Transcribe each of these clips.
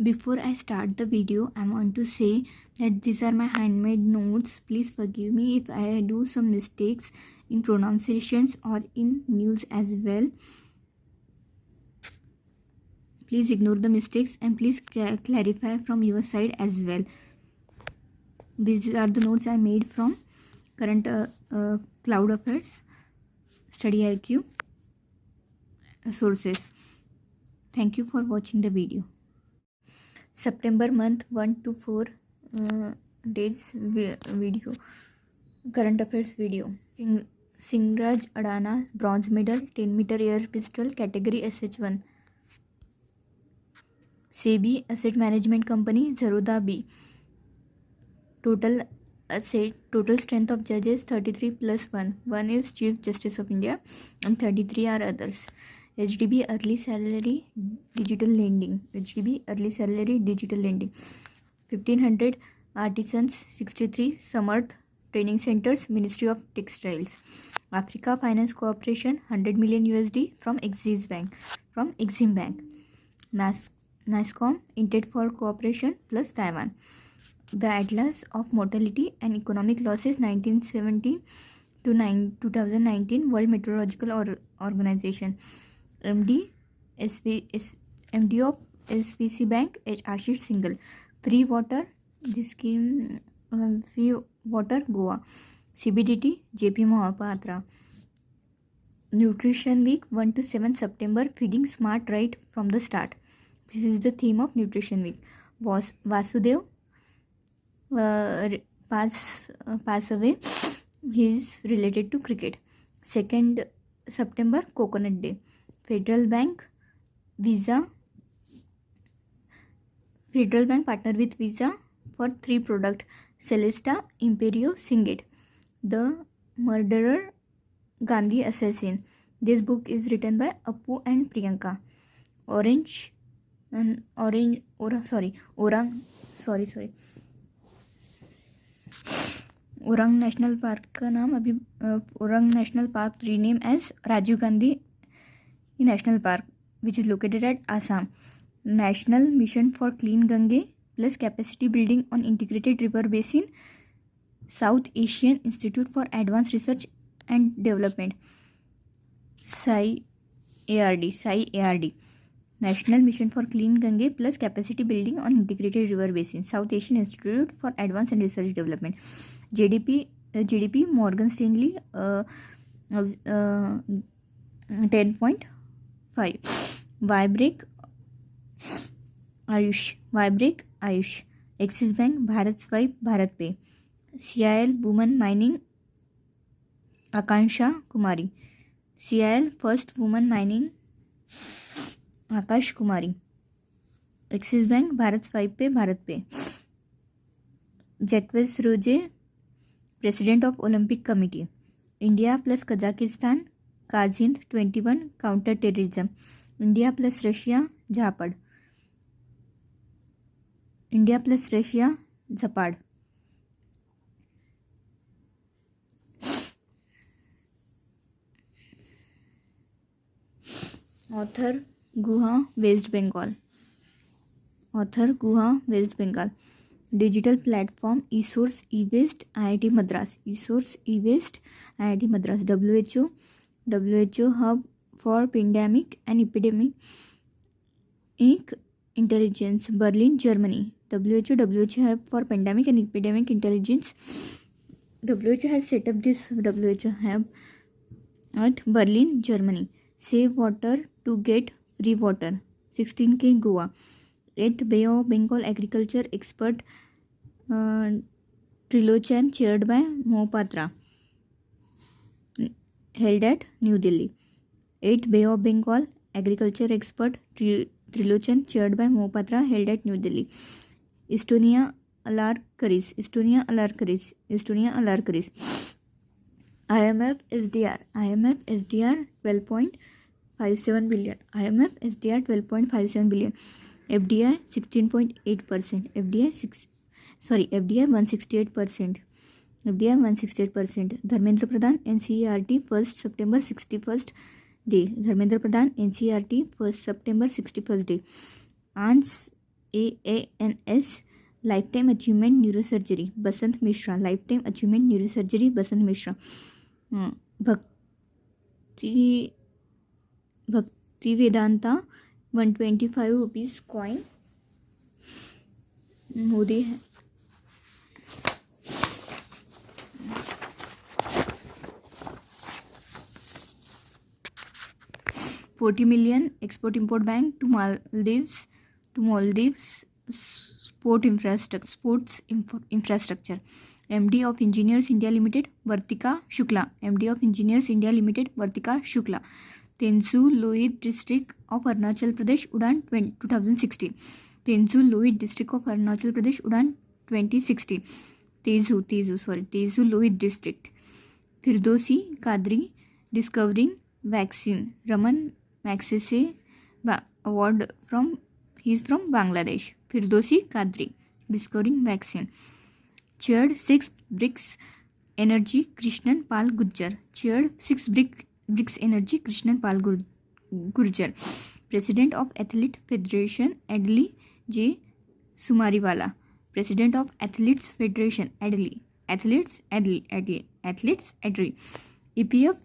Before I start the video, I want to say that these are my handmade notes. Please forgive me if I do some mistakes in pronunciations or in news as well. Please ignore the mistakes and please clarify from your side as well. These are the notes I made from current cloud affairs, study IQ sources. Thank you for watching the video. September month 1 to 4 days video, current affairs video. Singraj Adana bronze medal 10-meter air pistol category SH1. SEBI Asset Management Company Zerodha B. Total strength of judges 33 plus 1. 1 is Chief Justice of India and 33 are others. HDB early salary digital lending. HDB early salary digital lending. 1500 artisans, 63 Samarth training centers, Ministry of Textiles. Africa Finance Corporation 100 million USD from Exim Bank. NASCOM Intent for Cooperation plus Taiwan. The Atlas of Mortality and Economic Losses 1970 to 2019 World Meteorological Organization. MD of SVC Bank H. Ashish Singhal. Free water, the scheme Free Water Goa. CBDT JP Mohapatra. Nutrition Week 1 to 7 September. Feeding smart right from the start. This is the theme of Nutrition Week. Vasudev pass away. He is related to cricket. 2nd September Coconut Day. Federal Bank partner with Visa for 3 products: Celesta, Imperio, Singate. The Murderer, Gandhi Assassin. This book is written by Appu and Priyanka. Orang National Park का नाम अभी Orang National Park renamed as Rajiv Gandhi National Park, which is located at Assam. National Mission for Clean Gange plus capacity building on integrated river basin. South Asian Institute for Advanced Research and Development. SAIARD. National Mission for Clean Gange plus capacity building on integrated river basin. South Asian Institute for Advanced and Research Development. GDP Morgan Stanley 10.5. Vibrek Ayush. Axis Bank Bharat Swipe Bharat Pay. CIL Woman Mining Akansha Kumari. CIL First Woman Mining Akash Kumari. Axis Bank Bharat Swipe Pay Bharat Pay. Jacques Rouget, President of Olympic Committee. India plus Kazakhstan Kazhind 21 Counter Terrorism. India plus Russia Zapad. India plus Russia Zapad. Author Guha West Bengal. Digital platform eSource eWaste IIT Madras. WHO Hub for Pandemic and Epidemic Intelligence, Berlin, Germany. WHO Hub for Pandemic and Epidemic Intelligence. WHO has set up this WHO Hub at Berlin, Germany. Save water to get free water. 16K Goa. 8th Bay of Bengal Agriculture Expert Trilochan chaired by Mohapatra, held at New Delhi. 8th Bay of Bengal Agriculture Expert Trilochan chaired by Mohapatra, held at New Delhi. Estonia Alarkaris. IMF SDR 12.57 billion. FDI 16.8%. FDI 168%. Dharmendra Pradhan NCERT 1st September 61st day. Dharmendra Pradhan NCERT 1st September 61st day. LAANS Lifetime Achievement Neurosurgery Basant Mishra, Lifetime Achievement Neurosurgery Basant Mishra. Bhakti Vedanta 125 rupees coin. Modi है. $40 million Export Import Bank to Maldives. Sports infrastructure. MD of Engineers India Limited Vartika Shukla. MD of Engineers India Limited Vartika Shukla. Tenzu Lohit District of Arunachal Pradesh Udan 2016. Tenzu Lohit District of Arunachal Pradesh Udan 2016. Tezu Lohit District. Firdausi Kadri Discovering Vaccine. Raman Magsaysay Award he is from Bangladesh. Firdausi Kadri Discovering Vaccine. Chaired 6th BRICS Energy Krishnan Pal Gurjar. Chaired 6th BRICS Energy Krishnan Pal Gurjar. President of Athlete Federation Adli J. Sumariwala. President of Athletes Federation Adli. Athletes Adli. EPF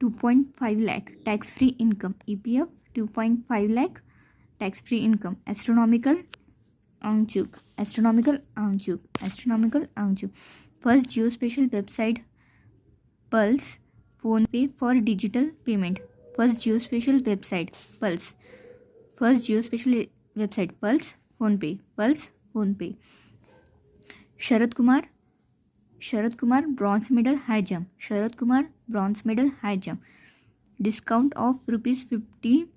2.5 lakh tax-free income. EPF 2.5 lakh tax-free income. Astronomical Angchuk. First geospatial website Pulse PhonePe for digital payment. First geospatial website Pulse. PhonePe. Sharad Kumar bronze medal high jump. Discount of ₹50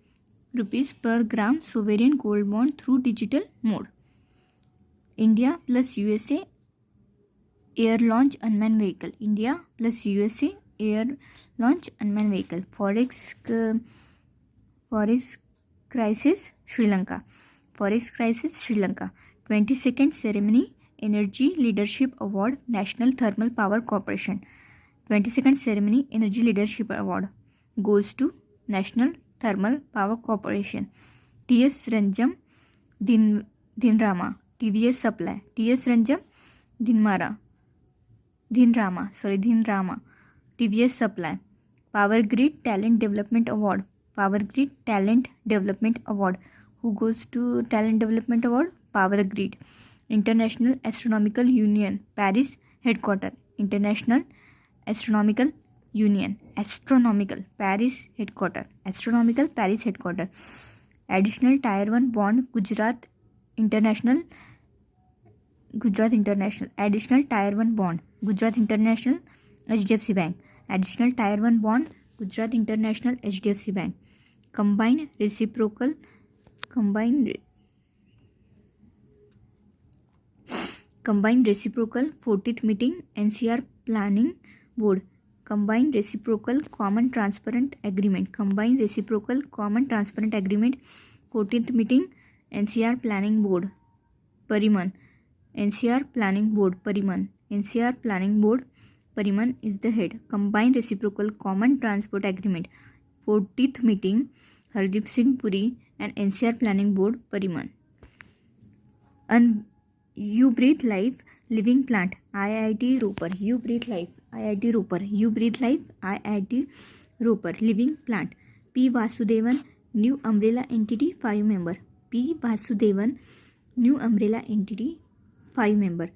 per gram sovereign gold bond through digital mode. India plus USA air launch unmanned vehicle. Forex crisis Sri Lanka. 22nd ceremony Energy Leadership Award National Thermal Power Corporation. 22nd ceremony Energy Leadership Award goes to National Thermal Power Corporation. TS Ranjam Dhinrama TVS Supply. TS Ranjam Dhinrama TVS Supply. Power Grid Talent Development Award. Who goes to Talent Development Award? Power Grid. International Astronomical Union Paris Headquarter. International Astronomical Union Paris Headquarter. Additional Tier 1 bond Gujarat International. Additional Tier 1 bond Gujarat International HDFC Bank. Additional Tier 1 bond Gujarat International HDFC Bank. Combined reciprocal 40th meeting NCR Planning Board. Combined reciprocal common transparent agreement. 14th meeting NCR Planning Board Pariman. NCR Planning Board Pariman is the head. Combined reciprocal common transport agreement. 40th meeting Hardeep Singh Puri and NCR Planning Board Pariman. You Breathe Life Living Plant IIT Ropar. You Breathe Life IIT Ropar Living Plant. P. Vasudevan New Umbrella Entity 5 member. New Umbrella Entity 5 member.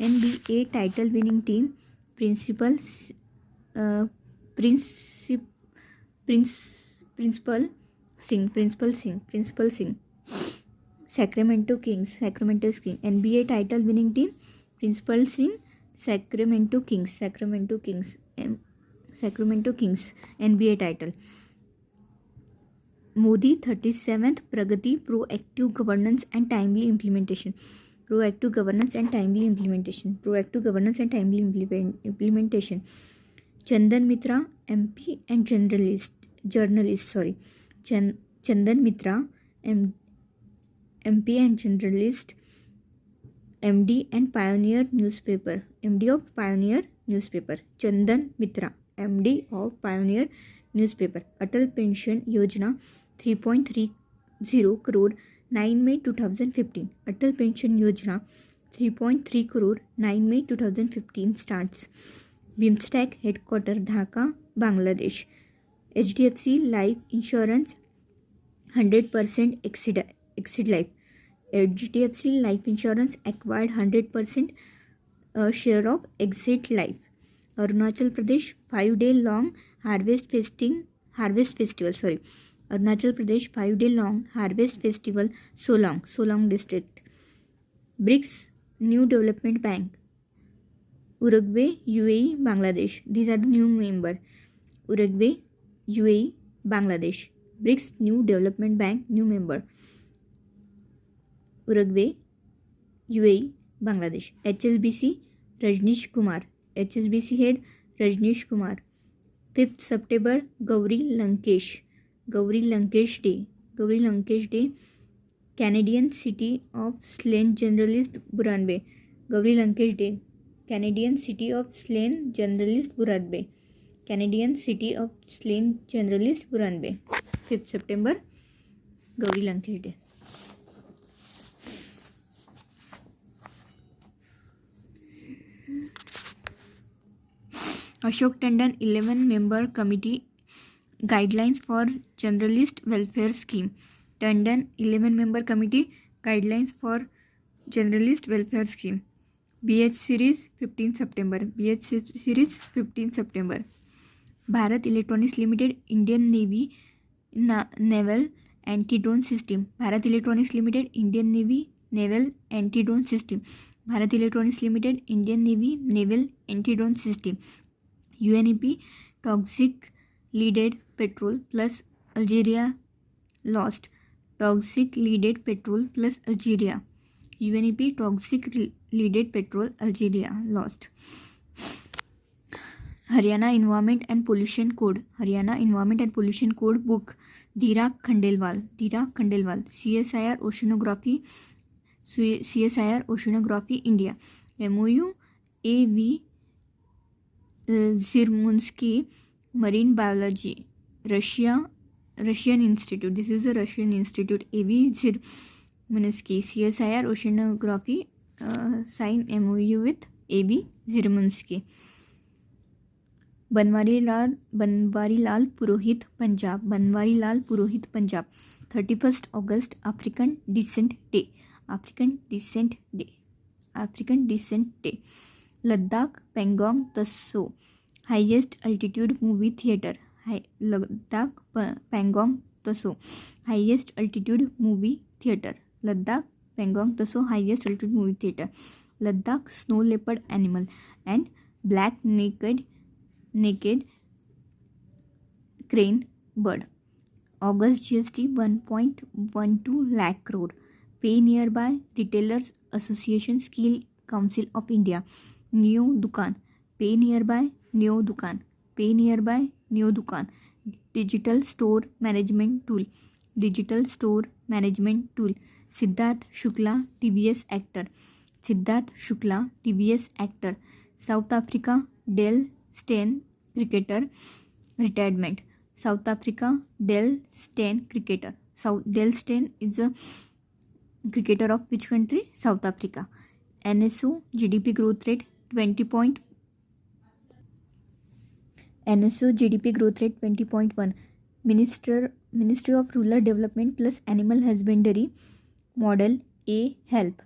NBA title winning team Principal Singh. Sacramento Kings. NBA title winning team Principal Singh. Sacramento Kings. NBA title. Modi 37th Pragati Proactive Governance and Timely Implementation. Chandan Mitra MP and journalist. Chandan Mitra MP and journalist. MD and Pioneer Newspaper. Chandan Mitra MD of Pioneer Newspaper. Atal Pension Yojana 3.30 crore 9 May 2015. Atal Pension Yojana 3.3 crore 9 May 2015 starts. BIMSTEC headquarter Dhaka, Bangladesh. HDFC Life Insurance 100% Exit Life. HDFC Life Insurance acquired 100% share of Exit Life. Arunachal Pradesh 5-day long Harvest Festival. Arunachal Pradesh 5-day long Harvest Festival, Solong district. BRICS New Development Bank, Uruguay, UAE, Bangladesh. These are the new member. Uruguay, UAE, Bangladesh. BRICS New Development Bank, new member. Uruguay, UAE, Bangladesh. HSBC Rajneesh Kumar. HSBC head Rajneesh Kumar. 5th September Gauri Lankesh Day. Canadian City of Slain Generalist Buranbe. Gauri Lankesh Day. Canadian City of Slain Generalist Buranbe. Canadian City of Slain Generalist Buranbe. 5th September Gauri Lankesh Day. Ashok Tandon 11-member committee guidelines for Generalist Welfare Scheme. Tandon 11-member committee guidelines for Generalist Welfare Scheme. BH series 15 September. Bharat Electronics Limited Indian Navy Naval Anti-Drone System. Bharat Electronics Limited Indian Navy Naval Anti-Drone System. Bharat Electronics Limited Indian Navy Naval Anti-Drone System. UNEP Toxic Leaded Petrol plus Algeria lost. Toxic Leaded Petrol plus Algeria. UNEP Toxic Leaded Petrol Algeria lost. Haryana Environment and Pollution Code. Haryana Environment and Pollution Code book. Dhira Khandelwal. CSIR Oceanography India. MOU AV Zirmunsky Marine Biology, Russian Institute. This is a Russian institute. AV Zirmunsky. CSIR Oceanography sign MOU with AV Zirmunsky. Banwari Lal Purohit, Punjab. 31st August African Descent Day. Ladakh Pangong Tso, highest altitude movie theater. Ladakh Pangong Tso, highest altitude movie theater. Ladakh Pangong Tso, highest altitude movie theater. Ladakh snow leopard animal and black naked crane bird. August GST 1.12 lakh crore. Pay nearby Retailers Association Skill Council of India. Neo Dukaan. Pay nearby Neo Dukaan. Digital Store Management Tool. Siddharth Shukla TVS actor. South Africa Dale Steyn cricketer retirement. Dale Steyn is a cricketer of which country? South Africa. NSO GDP growth rate 20.1. Ministry of Rural Development plus Animal Husbandry. Model A help.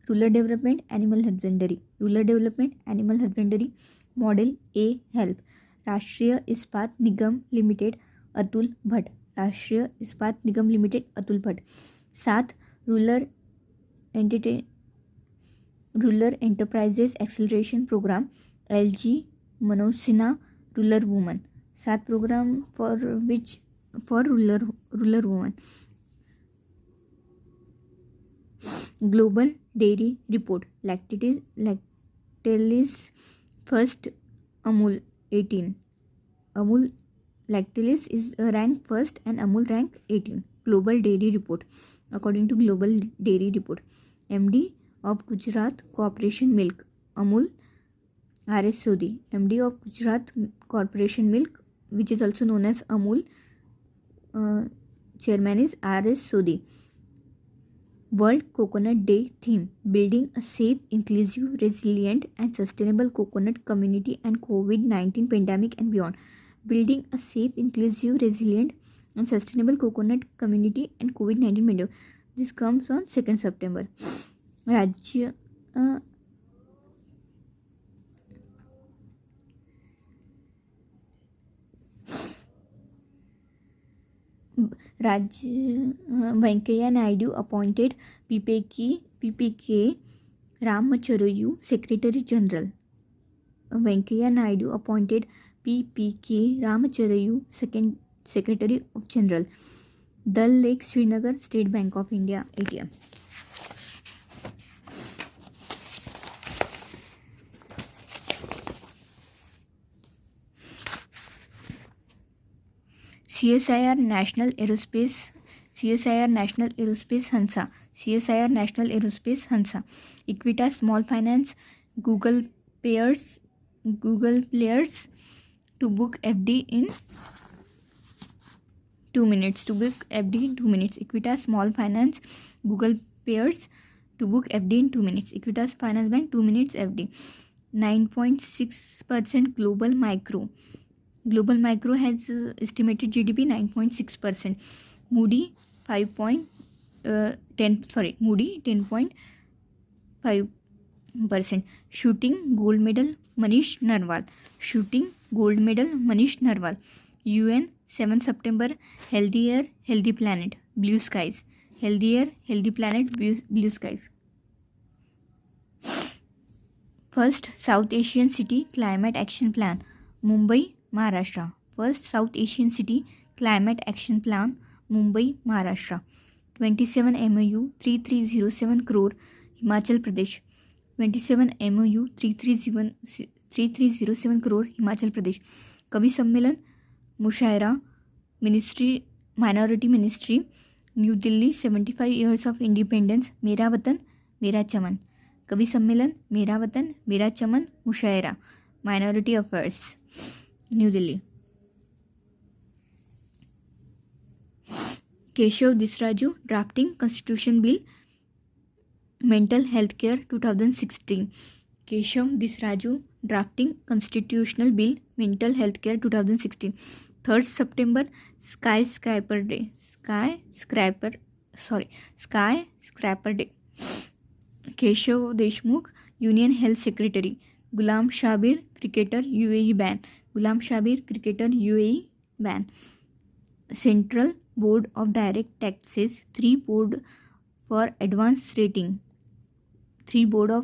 Rural Development Animal Husbandry. Model A help. Rashtriya Ispat Nigam Limited Atul Bhatt. 7. Rural Enterprises Acceleration Program. LG Manoj Sinha Rural Woman. 7 program for rural women. Global Dairy Report. Lactalis first Amul 18. Lactalis is ranked first and Amul rank 18. Global Dairy Report. According to Global Dairy Report. MD of Gujarat Corporation Milk. Amul R.S. Sodhi. MD of Gujarat Corporation Milk, which is also known as Amul, chairman is R.S. Sodhi. World Coconut Day theme: building a safe, inclusive, resilient and sustainable coconut community and COVID-19 pandemic and beyond. Building a safe, inclusive, resilient and sustainable coconut community and COVID-19 pandemic. This comes on 2nd September. राज्य Venkaiah Naidu appointed PPK Ramacharayu Secretary General. Venkaiah Naidu appointed PPK Ramacharayu Secretary of General. Dal Lake, Srinagar, State Bank of India ATM. CSIR National Aerospace Hansa. CSIR National Aerospace Hansa. Equitas Small Finance. Google Players to book FD in 2 minutes. Equitas Small Finance. Google Players to book FD in 2 minutes. Equitas Finance Bank 2 minutes FD. 9.6% Global Micro has estimated GDP 9.6%. Moody 10.5%. Shooting gold medal Manish Narwal. UN 7 September. Healthy air, healthy planet, blue skies. Healthy air, healthy planet, blue skies. First South Asian City Climate Action Plan, Mumbai, Maharashtra. First South Asian City Climate Action Plan, Mumbai, Maharashtra. 27 MOU 3307 crore, Himachal Pradesh. 27 MOU 3307 crore, Himachal Pradesh. Kavi Sammelan, Mushaira, Minority Ministry, New Delhi. 75 years of independence, Mera Watan, Mera Chaman. Kavi Sammelan, Mera Watan, Mera Chaman, Mushaira, Minority Affairs, New Delhi. Keshav Disraju drafting Constitution Bill, Mental Health Care 2016. Keshav Disraju drafting Constitutional Bill, Mental Health Care 2016. 3rd September Skyscraper Day. Keshav Deshmukh Union Health Secretary. Gulam Shabir cricketer UAE ban. Central Board of Direct Taxes 3 Board for Advanced Rating. Central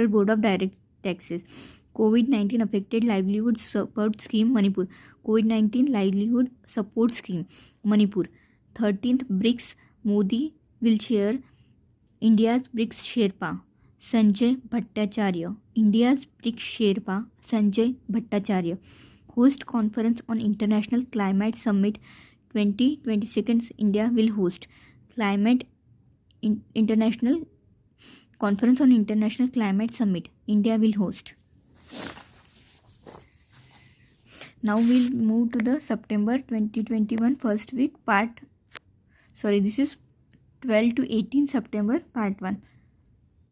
Board of Direct Taxes. COVID-19 affected livelihood support scheme Manipur. COVID-19 livelihood support scheme Manipur. 13th BRICS Modi will chair India's BRICS Sherpa Sanjay Bhattacharya. Host conference on International Climate Summit 2022. India will host International Conference on International Climate Summit. India will host. Now we'll move to the September 2021 first week this is 12 to 18 September part 1.